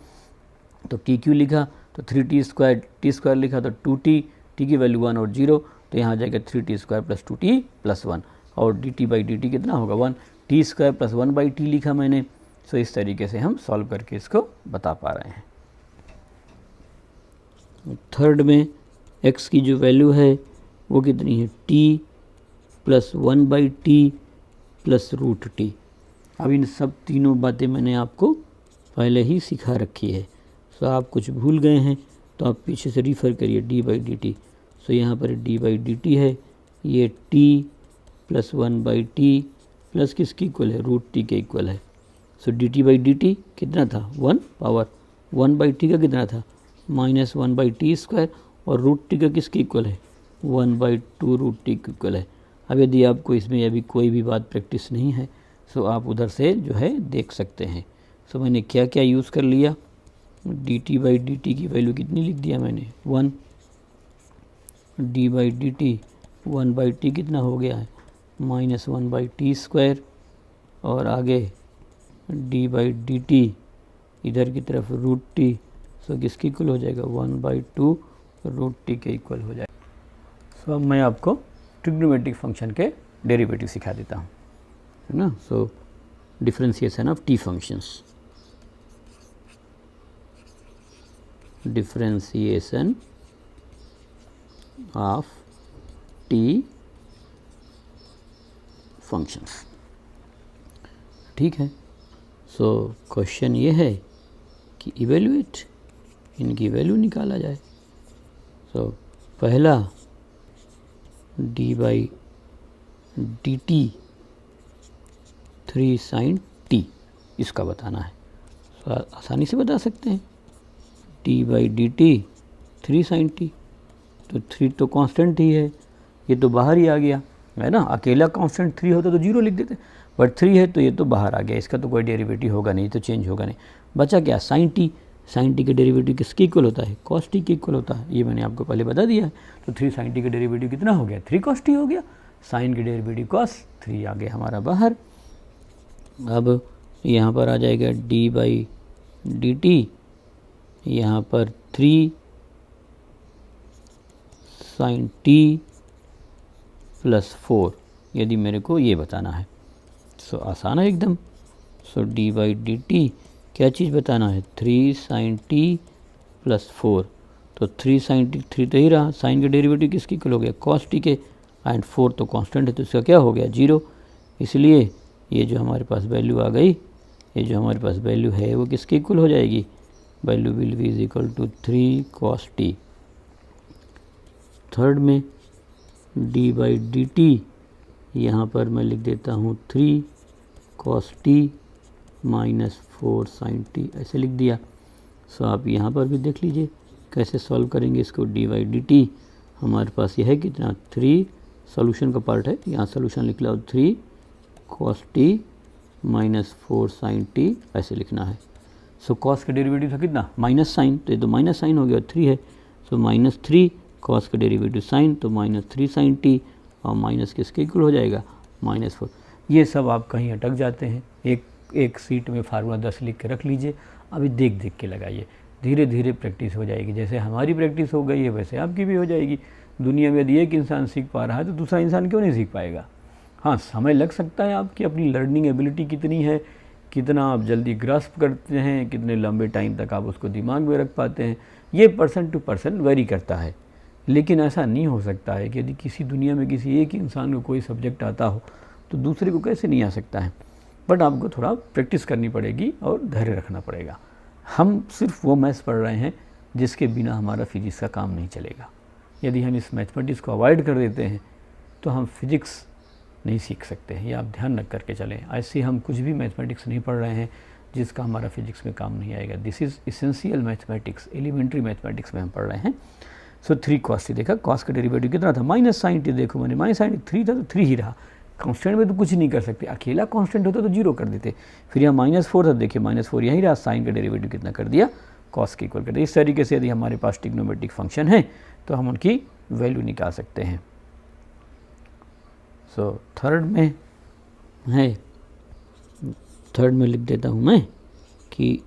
तो टी क्यू लिखा तो 3t स्क्वायर, टी स्क्वायर लिखा तो 2t, टी की वैल्यू 1 और 0, तो यहाँ आ जाएगा 3t square plus 2t plus 1, और dt बाई dt कितना होगा 1, T square plus 1 by T लिखा मैंने। सो इस तरीके से हम सॉल्व करके इसको बता पा रहे हैं। थर्ड में x की जो वैल्यू है वो कितनी है, t plus 1 by t plus root t. अब इन सब तीनों बातें मैंने आपको पहले ही सिखा रखी है। सो आप कुछ भूल गए हैं तो आप पीछे से रिफ़र करिए d by d t. So यहाँ पर डी बाई डी टी है, ये t plus 1 by t plus किसकी इक्वल है, रूट टी के इक्वल है। So d t by d t कितना था, 1 पावर 1 बाई टी का कितना था, -1 बाई टी स्क्वायर, और रूट टी का किसके इक्वल है, 1 बाई 2 रूट टी के इक्वल है। अब यदि आपको इसमें अभी कोई भी बात प्रैक्टिस नहीं है सो आप उधर से जो है देख सकते हैं। सो मैंने क्या क्या यूज़ कर लिया, D t by d T की वैल्यू कितनी लिख दिया मैंने, 1, D by d T 1 by T कितना हो गया है, -1 बाई टी स्क्वायर, और आगे डी बाई डी टी इधर की तरफ रूट टी, सो किसकी इक्वल हो जाएगा, 1 बाई 2 रूट टी के इक्वल हो जाएगा। सो अब मैं आपको ट्रिग्नोमेट्रिक फंक्शन के डेरिवेटिव सिखा देता हूँ, है ना। So differentiation of t functions, differentiation of t functions, ठीक है। सो क्वेश्चन ये है कि इवेल्युएट, इनकी वैल्यू निकाला जाए। सो पहला d by d t 3 sine t, इसका बताना है। सो आसानी से बता सकते हैं, d by d t 3 sine t, तो 3 तो कांस्टेंट ही है, ये तो बाहर ही आ गया, है ना। अकेला कांस्टेंट 3 होता तो 0 लिख देते, बट 3 है तो ये तो बाहर आ गया, इसका तो कोई डेरिवेटिव होगा नहीं, तो चेंज होगा नहीं। बचा क्या, साइन टी, साइन टी का डेरिवेटिव किसके इक्वल होता है, कॉस टी के इक्वल होता है, ये मैंने आपको पहले बता दिया है। तो 3 साइन टी का डेरिवेटिव कितना हो गया, 3 कॉस टी हो गया, साइन के डेरिवेटिव कॉस 3 आ गया हमारा बाहर। अब यहाँ पर आ जाएगा डी बाई डी टी, यहाँ पर 3 साइन टी प्लस 4, यदि मेरे को ये बताना है। सो आसान है एकदम। सो डी बाई डी टी क्या चीज़ बताना है, 3 साइन टी प्लस 4, तो 3 साइन टी 3 तो ही रहा, साइन का डेरिवेटिव किसकी इक्वल हो गया, कॉस टी के, एंड 4 तो कांस्टेंट है तो इसका क्या हो गया, 0। इसलिए ये जो हमारे पास वैल्यू आ गई, ये जो हमारे पास वैल्यू है वो किसके इक्वल हो जाएगी, value will be is equal to 3 cos t. Third में डी बाई डी टी, यहाँ पर मैं लिख देता हूँ 3 cos t minus 4 sine t, ऐसे लिख दिया। सो आप यहाँ पर भी देख लीजिए कैसे सॉल्व करेंगे इसको। डी बाई डी टी हमारे पास यह है कितना, 3 सॉल्यूशन का पार्ट है, यहाँ सॉल्यूशन लिख लो 3 cos t minus 4 sine t, ऐसे लिखना है। सो कॉस का डेरिवेटिव था कितना, माइनस साइन, तो ये तो माइनस साइन हो गया, 3 है। सो -3 कॉस का डेरिवेटिव साइन, तो -3 साइन टी, और माइनस किसके इक्वल हो जाएगा, -4। ये सब आप कहीं अटक जाते हैं, एक सीट में फार्मूला 10 लिख के रख लीजिए, अभी देख देख के लगाइए, धीरे धीरे प्रैक्टिस हो जाएगी। जैसे हमारी प्रैक्टिस हो गई है वैसे आपकी भी हो जाएगी। दुनिया में यदि एक इंसान सीख पा रहा है तो दूसरा इंसान क्यों नहीं सीख पाएगा। हाँ, समय लग सकता है, आपकी अपनी लर्निंग एबिलिटी कितनी है, कितना आप जल्दी ग्रास्प करते हैं, कितने लंबे टाइम तक आप उसको दिमाग में रख पाते हैं, ये पर्सन टू पर्सन वेरी करता है। लेकिन ऐसा नहीं हो सकता है कि यदि किसी दुनिया में किसी एक इंसान को कोई सब्जेक्ट आता हो तो दूसरे को कैसे नहीं आ सकता है। बट आपको थोड़ा प्रैक्टिस करनी पड़ेगी और धैर्य रखना पड़ेगा। हम सिर्फ वो मैथ्स पढ़ रहे हैं जिसके बिना हमारा फिजिक्स का काम नहीं चलेगा। यदि हम इस मैथमेटिक्स को अवॉइड कर देते हैं तो हम फिजिक्स नहीं सीख सकते हैं, ये आप ध्यान रख करके चलें। ऐसे हम कुछ भी मैथमेटिक्स नहीं पढ़ रहे हैं जिसका हमारा फिजिक्स में काम नहीं आएगा। This is essential mathematics, elementary mathematics में हम पढ़ रहे हैं। सो 3 cos t देखा, cos का डेरिवेटिव कितना था माइनस साइन टी, देखो मैंने माइनस साइन 3 था तो 3 ही रहा। कांस्टेंट में तो कुछ नहीं कर सकते, अकेला कांस्टेंट होता तो 0 कर देते। फिर यहाँ -4 था, देखिए -4 यहीं रहा, साइन का डेरिवेटिव कितना कर दिया cos के इक्वल कर दिया। इस तरीके से यदि हमारे पास ट्रिग्नोमेट्रिक फंक्शन है तो हम उनकी वैल्यू निकाल सकते हैं। सो थर्ड में लिख देता हूँ मैं कि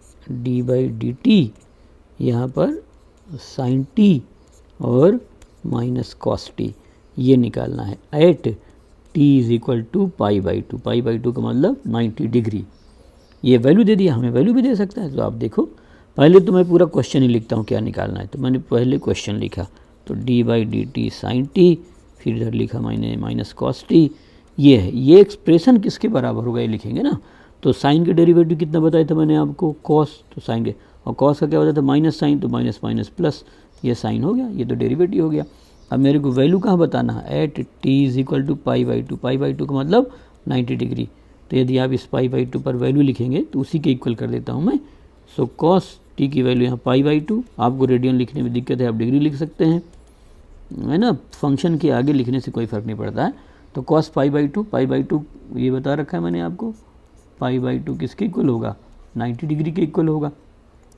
d/dt यहाँ पर sin t और -cos t ये निकालना है एट t = π/2। π/2 का मतलब 90 डिग्री। ये वैल्यू दे दिया, हमें वैल्यू भी दे सकता है। तो आप देखो, पहले तो मैं पूरा क्वेश्चन ही लिखता हूँ क्या निकालना है। तो मैंने पहले क्वेश्चन लिखा तो d/dt sin t, फिर इधर लिखा मैंने -cos t। ये है, ये एक्सप्रेशन किसके बराबर होगा ये लिखेंगे ना। तो साइन के डेरिवेटिव कितना बताया था मैंने आपको, cos, तो साइन के, और cos का क्या बताया था माइनस साइन, तो माइनस माइनस प्लस, ये साइन हो गया, ये तो डेरिवेटिव हो गया। अब मेरे को वैल्यू कहाँ बताना है, एट t = π/2। π/2 का मतलब 90 डिग्री। तो यदि आप इस π/2 पर वैल्यू लिखेंगे तो उसी के इक्वल कर देता हूँ मैं। सो cos t की वैल्यू यहाँ π/2, आपको रेडियन लिखने में दिक्कत है आप डिग्री लिख सकते हैं, है ना, फंक्शन के आगे लिखने से कोई फ़र्क नहीं पड़ता है। तो cos π/2 ये बता रखा है मैंने आपको, π/2 किसके इक्वल होगा, 90 डिग्री के इक्वल होगा।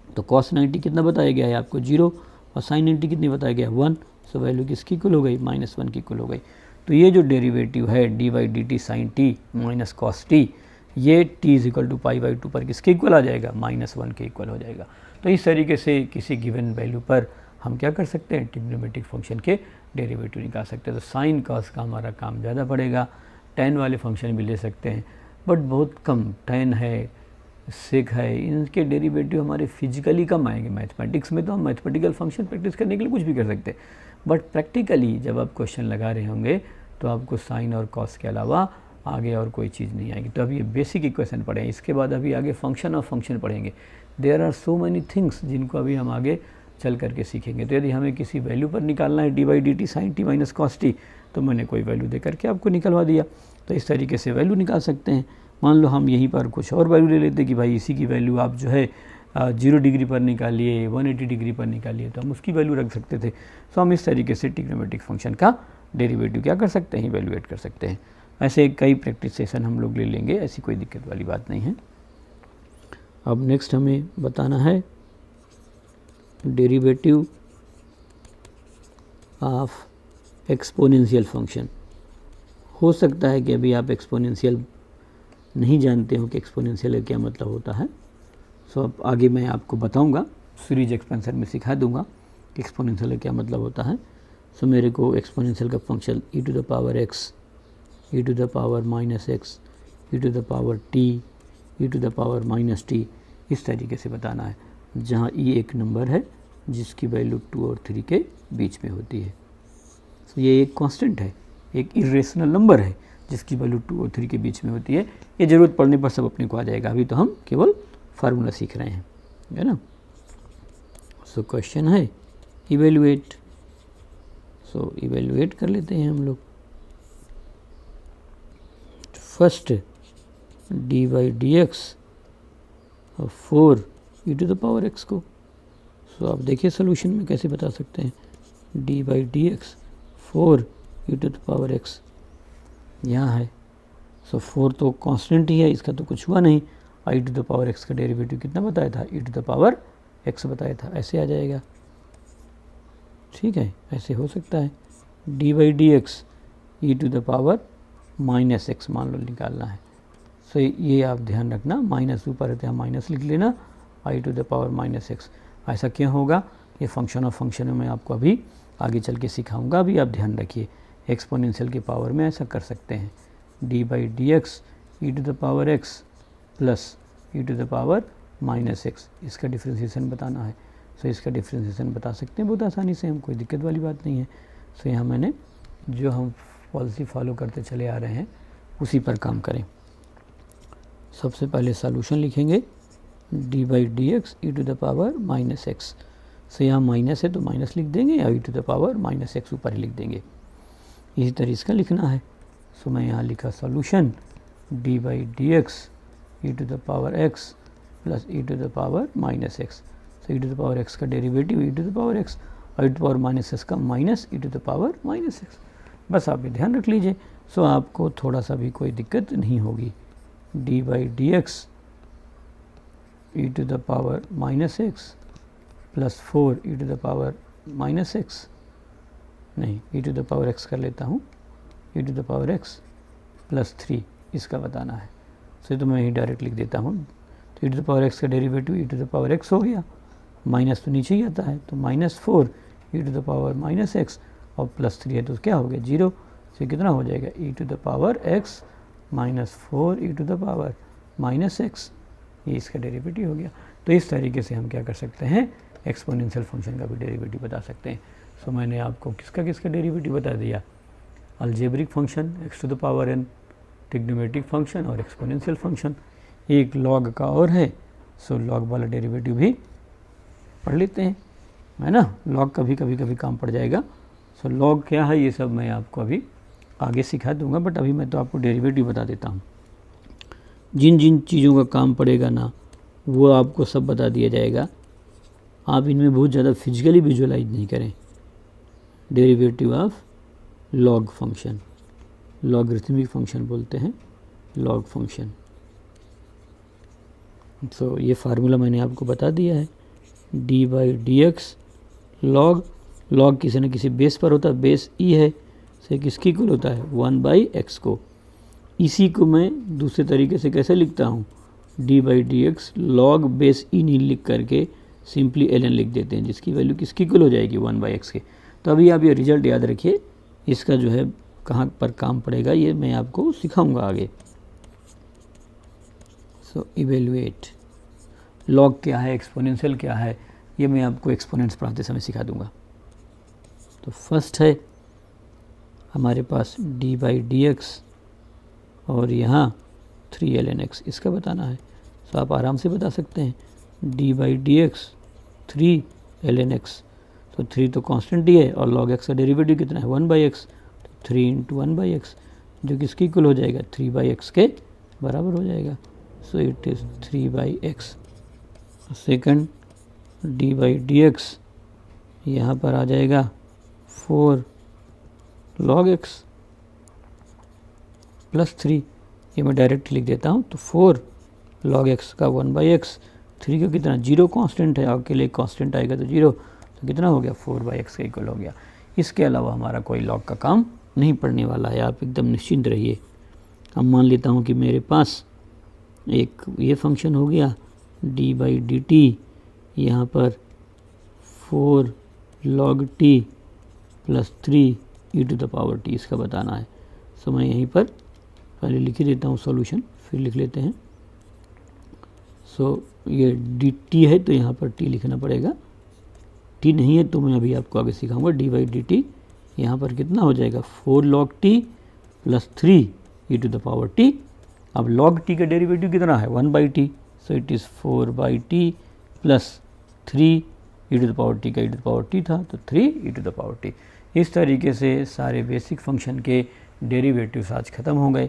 तो cos 90 कितना बताया गया है आपको 0, और sin 90 कितनी बताया गया 1। सो वैल्यू किसकी इक्वल हो गई, -1 की इक्वल हो गई। तो ये जो डेरिवेटिव है d/dt sin t -cos t, ये t = π/2 पर किसके इक्वल आ जाएगा, -1 के इक्वल हो जाएगा। तो इस तरीके से किसी गिवन वैल्यू पर हम क्या कर सकते हैं, ट्रिग्नोमेट्रिक फंक्शन के डेरिवेटिव निकाल सकते हैं। तो साइन कॉस का हमारा काम ज़्यादा पड़ेगा। tan वाले फंक्शन भी ले सकते हैं बट बहुत कम, tan है, sec है, इनके डेरिवेटिव हमारे फिजिकली कम आएंगे। मैथमेटिक्स में तो हम मैथमेटिकल फंक्शन प्रैक्टिस करने के लिए कुछ भी कर सकते हैं, बट प्रैक्टिकली जब आप क्वेश्चन लगा रहे होंगे तो आपको साइन और कॉस के अलावा आगे और कोई चीज़ नहीं आएगी। तो अभी ये बेसिक इक्वेशन पढ़े, इसके बाद अभी आगे फंक्शन और फंक्शन पढ़ेंगे। There are so many things जिनको अभी हम आगे चल करके सीखेंगे। तो यदि हमें किसी वैल्यू पर निकालना है d/dt sin t -cos t, तो मैंने कोई वैल्यू दे करके आपको निकलवा दिया। तो इस तरीके से वैल्यू निकाल सकते हैं। मान लो हम यहीं पर कुछ और वैल्यू ले लेते कि भाई इसी की वैल्यू आप जो है 0 डिग्री पर निकालिए, 180 डिग्री पर निकालिए, तो हम उसकी वैल्यू रख सकते थे। सो हम इस तरीके से ट्रिग्नोमेट्रिक फंक्शन का डेरिवेटिव क्या कर सकते हैं, इवेल्युएट कर सकते हैं। ऐसे कई प्रैक्टिस सेशन हम लोग ले लेंगे, ऐसी कोई दिक्कत वाली बात नहीं है। अब नेक्स्ट हमें बताना है डेरिवेटिव ऑफ एक्सपोनेंशियल फंक्शन। हो सकता है कि अभी आप एक्सपोनेंशियल नहीं जानते हो कि एक्सपोनेंशियल का क्या मतलब होता है। सो अब आगे मैं आपको बताऊंगा, सीरीज एक्सपेंशन में सिखा दूंगा कि एक्सपोनेंशियल का क्या मतलब होता है। सो मेरे को एक्सपोनेंशियल का function e to the power x, e to the power -x, e to the power t, e to the power -t इस तरीके से बताना है, जहाँ e एक नंबर है जिसकी वैल्यू 2 और 3 के बीच में होती है। तो ये एक कांस्टेंट है, एक इरेशनल नंबर है जिसकी वैल्यू 2 और 3 के बीच में होती है। ये ज़रूरत पड़ने पर सब अपने को आ जाएगा, अभी तो हम केवल फार्मूला सीख रहे हैं, है ना। सो क्वेश्चन है इवेल्युएट। सो इवेल्युएट कर लेते हैं हम लोग। First d/dx 4 e to the power x को। सो आप देखिए सोल्यूशन में कैसे बता सकते हैं, d/dx 4 e to the power x यहाँ है। सो 4 तो कांस्टेंट ही है, इसका तो कुछ हुआ नहीं। i to the power x का डेरिवेटिव कितना बताया था, e to the power x बताया था, ऐसे आ जाएगा। ठीक है, ऐसे हो सकता है। d/dx e to the power -x मान लो निकालना है। सो ये आप ध्यान रखना, माइनस ऊपर रहते हैं माइनस लिख लेना, i to the power -x। ऐसा क्यों होगा, ये फंक्शन ऑफ फंक्शन में मैं आपको अभी आगे चल के सिखाऊंगा। अभी आप ध्यान रखिए, एक्सपोनेंशियल के पावर में ऐसा कर सकते हैं, d/dx e to the power x plus e to the power -x, इसका डिफ्रेंशिएशन बताना है। सो इसका डिफ्रेंशिएशन बता सकते हैं बहुत आसानी से हम, कोई दिक्कत वाली बात नहीं है। सो यहाँ मैंने जो हम पॉलिसी फॉलो करते चले आ रहे हैं उसी पर काम करें। सबसे पहले सॉल्यूशन लिखेंगे d/dx e to the power -x। So यहाँ माइनस है तो माइनस लिख देंगे या e to the power -x ऊपर ही लिख देंगे, इसी तरह इसका लिखना है। सो मैं यहाँ लिखा solution d/dx e to the power x plus e to the power -x। So e to the power x का derivative e to the power x और e to the power -x का minus e to the power -x। बस आप ये ध्यान रख लीजिए। सो आपको थोड़ा सा भी कोई दिक्कत नहीं होगी। d/dx e to the power -x plus 4 e to the power -x, नहीं e to the power x कर लेता हूँ, e to the power x plus 3 इसका बताना है। सो तो मैं यही डायरेक्ट लिख देता हूँ। तो e to the power x का derivative e to the power x हो गया, माइनस तो नीचे ही आता है तो -4 e to the power -x और प्लस 3 है तो क्या हो गया 0। तो कितना हो जाएगा e to the power x -4 e to the power -x, ये इसका डेरिवेटिव हो गया। तो इस तरीके से हम क्या कर सकते हैं, एक्सपोनेंशियल फंक्शन का भी डेरिवेटिव बता सकते हैं। सो मैंने आपको किसका डेरिवेटिव बता दिया, algebraic function x to the power n, trigonometric function और एक्सपोनेंशियल फंक्शन। एक लॉग का और है, सो लॉग वाला डेरिवेटिव भी पढ़ लेते हैं, है ना। लॉग कभी कभी काम पड़ जाएगा। सो लॉग क्या है ये सब मैं आपको अभी आगे सिखा दूंगा, बट अभी मैं तो आपको डेरिवेटिव बता देता हूँ। जिन जिन चीज़ों का काम पड़ेगा ना वो आपको सब बता दिया जाएगा, आप इनमें बहुत ज़्यादा फिजिकली विजुअलाइज नहीं करें। Derivative of log function, logarithmic function बोलते हैं लॉग फंक्शन। तो ये फार्मूला मैंने आपको बता दिया है, d/dx लॉग किसी न किसी बेस पर होता है, बेस e है, से किसकी इक्वल होता है 1/x को। इसी को मैं दूसरे तरीके से कैसे लिखता हूँ, d/dx लॉग बेस e नहीं लिख करके सिंपली ln लिख देते हैं, जिसकी वैल्यू किसकी इक्वल हो जाएगी 1/x के। तो अभी आप ये रिजल्ट याद रखिए, इसका जो है कहाँ पर काम पड़ेगा ये मैं आपको सिखाऊंगा आगे। सो इवेल्युएट लॉग क्या है, एक्सपोनेंशियल क्या है, ये मैं आपको एक्सपोनेंट्स पढ़ाते समय सिखा दूंगा। तो फर्स्ट है हमारे पास d/dx और यहाँ 3ln x, इसका बताना है। तो आप आराम से बता सकते हैं d/dx 3ln x। तो 3 तो कांस्टेंट ही है और log x का डेरिवेटिव कितना है 1/x, तो 3 × 1/x जो किसकी इक्वल हो जाएगा 3/x के बराबर हो जाएगा। सो it is 3/x। Second d/dx यहाँ पर आ जाएगा 4 log x प्लस 3, ये मैं डायरेक्ट लिख देता हूँ। तो 4 log x का 1/x, 3 का कितना 0 कांस्टेंट है, आपके लिए कांस्टेंट आएगा तो 0, तो कितना हो गया 4/x का इक्वल हो गया। इसके अलावा हमारा कोई लॉग का काम नहीं पड़ने वाला है, आप एकदम निश्चिंत रहिए। अब मान लेता हूँ कि मेरे पास एक ये फंक्शन हो गया d/dt, यहाँ पर 4 log t plus 3 e to the power t, इसका बताना है। सो मैं यहीं पर पहले लिख ही देता हूँ सॉल्यूशन, फिर लिख लेते हैं। सो ये dt है तो यहाँ पर t लिखना पड़ेगा, t नहीं है तो मैं अभी आपको आगे सिखाऊंगा। d/dt यहाँ पर कितना हो जाएगा 4 log t plus 3 e to the power t। अब log t का डेरिवेटिव कितना है 1/t, so it is 4/t plus 3 e to the power t का e to the power t था तो 3 e to the power t। इस तरीके से सारे बेसिक फंक्शन के डेरिवेटिव्स आज ख़त्म हो गए।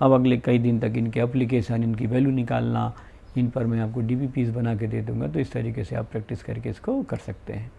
अब अगले कई दिन तक इनके एप्लीकेशन, इनकी वैल्यू निकालना, इन पर मैं आपको DBPs बना के दे दूँगा। तो इस तरीके से आप प्रैक्टिस करके इसको कर सकते हैं।